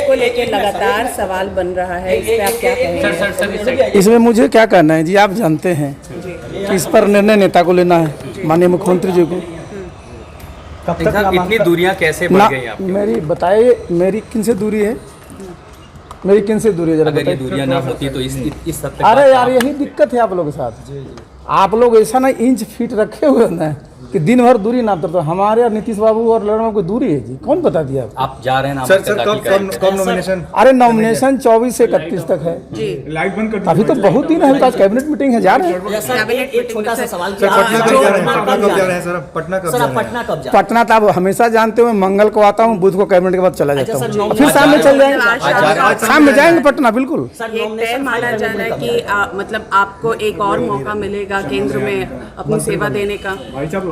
को लेकर लगातार सवाल बन रहा है, इस पे आप क्या कहेंगे? इसमें मुझे क्या कहना है जी, आप जानते हैं कि इस पर निर्णय नेता को लेना है, माननीय मुख्यमंत्री जी को। कब तक इतनी दूरियां कैसे बढ़ गई आपकी? मेरी बताइए, मेरी किन से दूरी है? मेरी किन से दूरी है जरा अगर ये बताइए। दूरियां ना होती तो इस हद तक अरे यार यही दिक्कत है आप लोगों के साथ। आप लोग ऐसा ना इंच फीट रखे हुए ना कि दिन भर दूरी ना तो हमारे और नीतीश बाबू और लड़नों की दूरी है जी, कौन बता दिया आप जा रहे हैं सर कब नॉमिनेशन? अरे नॉमिनेशन 24 से 31 तक है जी। लाइव बंद कर अभी तो बहुत दिन है, आज कैबिनेट मीटिंग है, जा रहे हैं। एक छोटा सा सवाल, सर पटना कब जा रहे हैं? पटना कब जा रहे हैं सर? पटना कब जा रहे हैं? पटना कब जा रहे हैं? पटना तो आप हमेशा जानते हो, मंगल को आता हूँ, बुध को कैबिनेट के बाद चला जाता हूँ, फिर शाम में चल जाएंगे, शाम में जाएंगे पटना बिल्कुल। ये तय माना जा रहा है कि मतलब आपको एक और मौका मिलेगा केंद्र में अपनी सेवा देने का।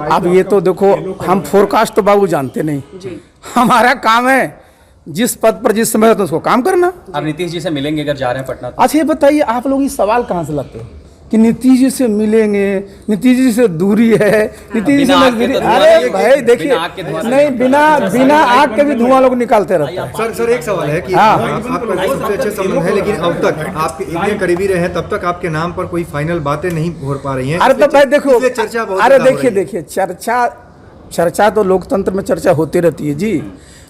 अब ये तो देखो, हम फोरकास्ट तो बाबू जानते नहीं जी। हमारा काम है जिस पद पर जिस समय तो उसको काम करना। आप नीतीश जी से मिलेंगे अगर जा रहे हैं पटना तो? अच्छा ये बताइए, आप लोग ये सवाल कहाँ से लाते हो कि नीतीश जी से मिलेंगे, नीतीश जी से दूरी है, नीतीश जी से नजदीकी? अरे भाई देखिए, नहीं बिना आग के भी धुआं लोग निकालते रहते हैं। सर एक सवाल है कि हाँ। आपका सबसे अच्छे संबंध है, लेकिन अब तक आप इतने करीबी रहे हैं, तब तक आपके नाम पर कोई फाइनल बातें नहीं हो पा रही हैं। अरे तो भाई देखो, इसलिए चर्चा बहुत अरे ज्यादा हो रही है। देखिए चर्चा तो लोकतंत्र में चर्चा होती रहती है जी,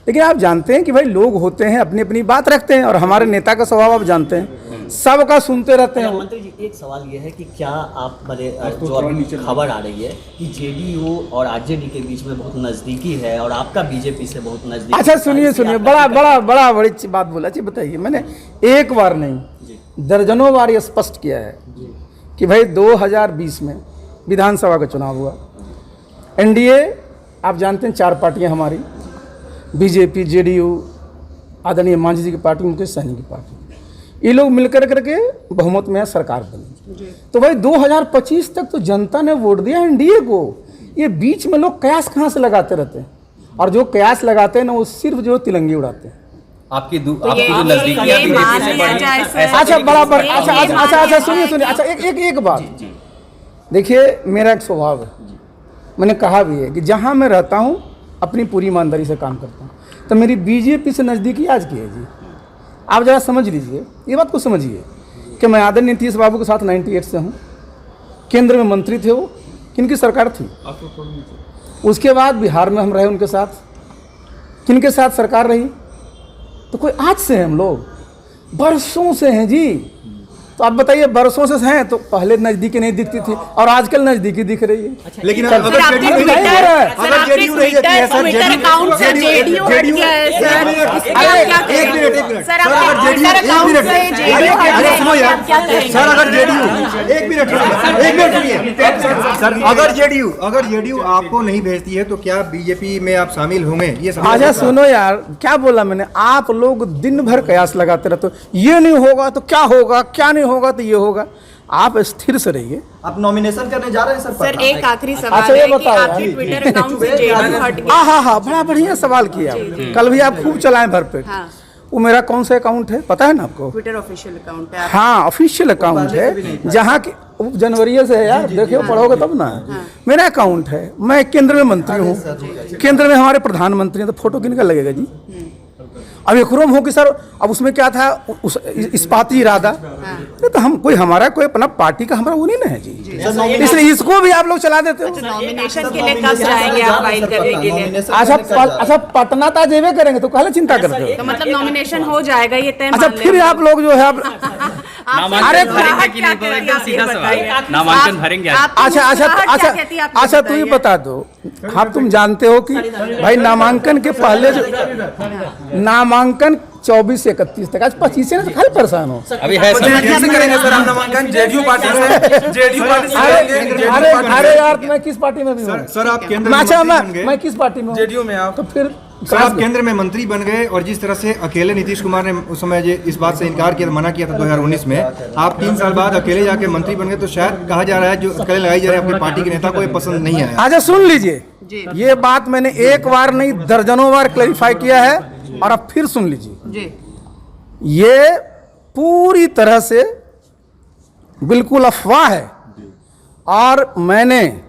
लेकिन आप जानते हैं कि भाई लोग होते हैं, अपनी अपनी बात रखते हैं, और हमारे नेता का स्वभाव आप जानते हैं, सबका सुनते रहते हैं। मंत्री जी, एक सवाल ये है कि क्या आप जो अभी खबर आ रही है कि जेडीयू और आरजेडी के बीच में बहुत नजदीकी है और आपका बीजेपी से बहुत नजदीकी। अच्छा सुनिए, बड़ी बात बोला जी। बताइए, मैंने एक बार नहीं दर्जनों बार ये स्पष्ट किया है कि भाई 2020 में विधानसभा का चुनाव हुआ, एनडीए आप जानते हैं 4 पार्टियां हमारी, बीजेपी, जेडीयू, आदरणीय मांझी जी की पार्टी, मुकेश सहनी की पार्टी, ये लोग मिलकर करके बहुमत में सरकार बनी। तो भाई 2025 तक तो जनता ने वोट दिया एनडीए को। ये बीच में लोग कयास कहाँ से लगाते रहते हैं, और जो कयास लगाते हैं ना वो सिर्फ जो तिलंगी उड़ाते हैं। आपकी जो नजदीकी अच्छा बराबर, अच्छा सुनिए, अच्छा एक बात देखिए, मेरा एक स्वभाव है, मैंने कहा भी है कि जहाँ मैं रहता हूँ अपनी पूरी ईमानदारी से काम करता हूँ, तो मेरी बीजेपी से नज़दीकी आज की है जी। आप ज़रा समझ लीजिए, ये बात को समझिए कि मैं आदरणीय नीतीश बाबू के साथ 98 से हूँ, केंद्र में मंत्री थे, वो किनकी सरकार थी, उसके बाद बिहार में हम रहे उनके साथ, किनके साथ सरकार रही, तो कोई आज से हैं हम लोग, बरसों से हैं जी। तो आप बताइए, बरसों से हैं तो पहले नजदीकी नहीं दिखती थी और आजकल नजदीकी दिख रही है। लेकिन अगर जेडीयू नहीं जाती है सर, अगर जेडीयू आपको नहीं भेजती है तो क्या बीजेपी में आप शामिल होंगे? ये अच्छा सुनो यार, क्या बोला मैंने, आप लोग दिन भर कयास लगाते रहते हो, ये नहीं होगा तो क्या होगा, क्या नहीं होगा तो ये होगा। आप स्थिर से रहिए। आप नॉमिनेशन करने जा रहे हैं सर? एक आखिरी सवाल अच्छा, ये है कि बताओ आपके ट्विटर अकाउंट से जेडीयू हट गया। हाँ, बड़ा बढ़िया सवाल किया आपने। कल भी आप खूब चलाएं भरपेट। हाँ। वो मेरा कौन सा अकाउंट है पता है ना आपको? ट्विटर ऑफिशियल अकाउंट है। हाँ, ऑफिशियल अकाउंट है, जहाँ की जनवरी से है यार, देखियो पढ़ोगे तब ना। मेरा अकाउंट है, मैं केंद्र में मंत्री हूँ, केंद्र में हमारे प्रधानमंत्री हैं, तो फोटो किनका लगेगा जी? अब एक रूम हो कि सर अब उसमें क्या था, इस्पाती इरादा, तो हम कोई हमारा कोई अपना पार्टी का हमारा वो नहीं ना है जी, इसलिए इसको भी आप लोग चला देते हो। नॉमिनेशन के लिए कब जाएंगे आप फाइल करने के लिए? अच्छा पटना तो जेबे करेंगे तो काहे चिंता करते हो? तो मतलब नॉमिनेशन हो जाएगा ये तय? अच्छा फिर आप लोग जो है नामांकन भरेंगे कि नहीं, तो एकदम सीधा सवाल, नामांकन भरेंगे? अच्छा तू ये बता दो, हाँ तुम जानते हो कि भाई नामांकन के पहले जो नामांकन 24 से 31 तक, आज 25 से ना तो खाली परेशान हो अभी है कैसे करेंगे सर हम नामांकन? जेडीयू पार्टी से। अरे यार मैं किस पार्टी में भी हूँ सर? आप केंद्र में अच्छा मंत्री बन गए, मैं किस पार्टी में हूँ? जेडीयू में आप। तो फिर सर आप केंद्र में मंत्री बन गए, और जिस तरह से अकेले नीतीश कुमार ने उस समय इस बात से इनकार किया, मना किया था 2019 में, आप 3 साल बाद अकेले जाके मंत्री बन गए, तो शायद कहा जा रहा है जो अकेले लगाई जा रही है अपनी पार्टी के नेता को ये पसंद नहीं आया। अच्छा सुन लीजिए, ये बात मैंने एक बार नहीं दर्जनों बार क्लैरिफाई किया है, और अब फिर सुन लीजिए, ये पूरी तरह से बिल्कुल अफवाह है। और मैंने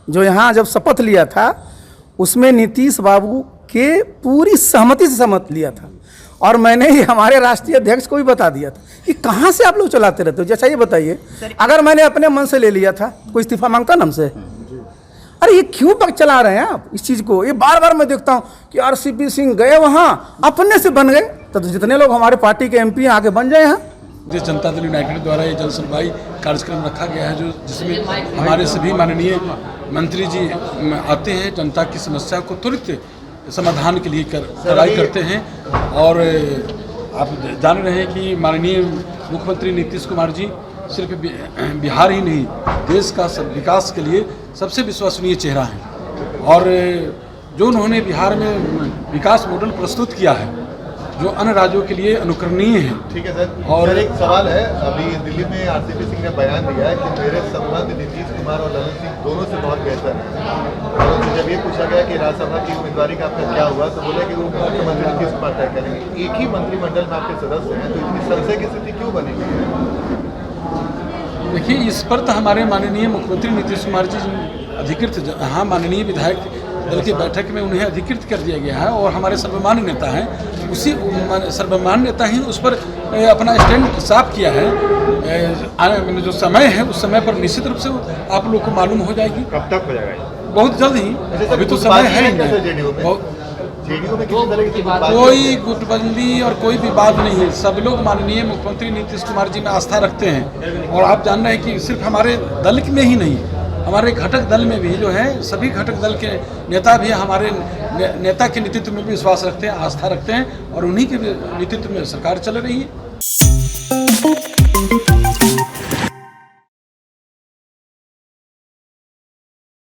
जो यहाँ जब शपथ लिया था उसमें नीतीश बाबू के पूरी सहमति से शपथ लिया था, और मैंने ही हमारे राष्ट्रीय अध्यक्ष को भी बता दिया था कि कहाँ से आप लोग चलाते रहते हो। जैसा ये बताइए, अगर मैंने अपने मन से ले लिया था, कोई इस्तीफा मांगता ना हमसे? अरे ये क्यों तक चला रहे हैं आप इस चीज़ को? ये बार बार मैं देखता हूँ कि आरसीपी सिंह गए वहाँ, अपने से बन गए, तो जितने लोग हमारे पार्टी के एमपी आगे बन जाए हैं। जिस जनता दल यूनाइटेड द्वारा ये जन सुनवाई कार्यक्रम रखा गया है, जो जिसमें हमारे सभी माननीय मंत्री जी आते हैं, जनता की समस्या को त्वरित समाधान के लिए कार्रवाई करते हैं। और आप जान रहे हैं कि माननीय मुख्यमंत्री नीतीश कुमार जी सिर्फ बिहार ही नहीं, देश का विकास के लिए सबसे विश्वसनीय चेहरा है। और जो उन्होंने बिहार में विकास मॉडल प्रस्तुत किया है, जो अन्य राज्यों के लिए अनुकरणीय है। ठीक है सर। और सर, एक सवाल है, अभी दिल्ली में आरसीपी सिंह ने बयान दिया है कि मेरे संबंध नीतीश कुमार और ललन सिंह दोनों से बहुत बेहतर है। और उनसे जब ये पूछा गया कि राज्यसभा की उम्मीदवारी का आपका क्या हुआ, तो बोले कि वो मुख्यमंत्री नीतीश कुमार तय करेंगे। एक ही मंत्रिमंडल में आपके सदस्य हैं, तो इतनी संशय की स्थिति क्यों बनी हुई है? देखिए, इस पर तो हमारे माननीय मुख्यमंत्री नीतीश कुमार जी अधिकृत, हाँ, माननीय विधायक दल की बैठक में उन्हें अधिकृत कर दिया गया है और हमारे सर्वमान्य नेता हैं, उसी सर्वमान्य नेता ही उस पर अपना स्टैंड साफ किया है। जो समय है उस समय पर निश्चित रूप से आप लोग को मालूम हो जाएगी। कब तक हो जाएगा? बहुत जल्द ही, अभी तो समय है ही नहीं। जेडीयू में किसी तरह की कोई गुटबंदी और कोई विवाद नहीं है। सब लोग माननीय मुख्यमंत्री नीतीश कुमार जी में आस्था रखते हैं। और आप जान रहे हैं कि सिर्फ हमारे दल में ही नहीं, हमारे घटक दल में भी जो है, सभी घटक दल के नेता भी हमारे नेता के नेतृत्व में भी विश्वास रखते हैं, आस्था रखते हैं, और उन्हीं के नेतृत्व में सरकार चल रही है।